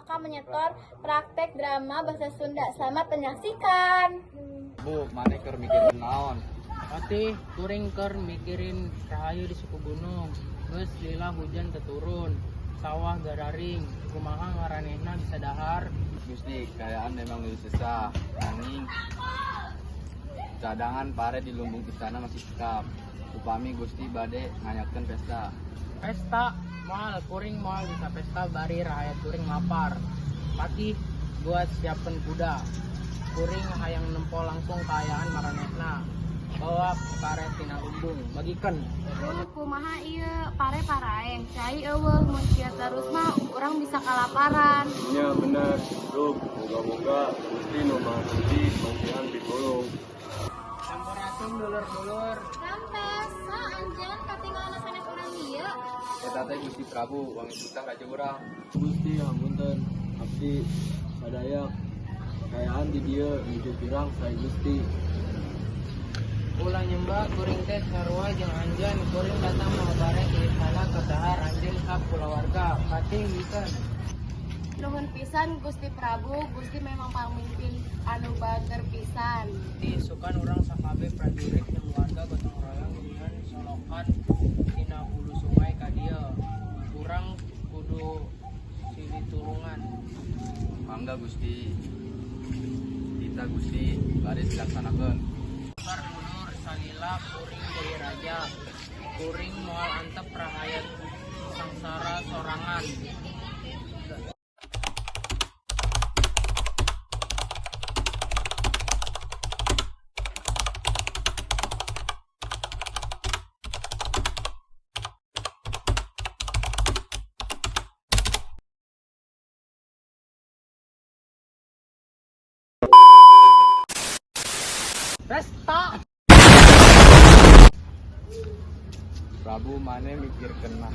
akan menyetor praktek drama bahasa Sunda. Selamat menyaksikan. Bu, mana keur mikirin naon? Patih, kuring keur mikirin rahayu di suku gunung. Geus lila hujan teturun. Sawah gararing, kumaha ngaranehna bisa dahar. Gusti, kayaan memang lebih susah. Nanging cadangan pare di lumbung istana masih sekap. Upami Gusti bade ngayakeun pesta. Pesta, moal kuring moal bisa pesta bari rakyat kuring lapar. Patih buat siapen kuda. Kuring hayang nempo langsung kaayaan maranehna. Bawa pare tina lumbung, bagikeun. Kumaha ieu pare paraeng cai eueuh mun sia terus mah urang bisa kalaparan. Nya bener, Ruk. Moga-moga Gusti nu Maha Suci manggihan pitulung. Sampurasun dulur-dulur. Rampes, anjeun katinggalan sanes urang ieu. Eta teh Gusti Prabu, wangi utang raja urang. Gusti hamunten, abdi sadaya kayaan di dieu nuju pirang sae Gusti. Ulah nyembah kuring teh sarua jeung anjeun kuring datang mau bareng di istana kedahar anjeun ka kulawarga. Patih bikeun. Nuhun pisan Gusti Prabu, Gusti memang pamimpin anu bager pisan. Di sukan urang sakabeh prajurit jeung warga gotong royong dengan solokan tina hulu sungai ka dieu. Urang kudu silih tulungan. Mangga Gusti. Kita Gusti bade dilaksanakeun. Bakar dulur salila kuring jadi raja. Kuring moal antep rahayat sangsara sorangan. Pesta. Prabu mana mikir kena.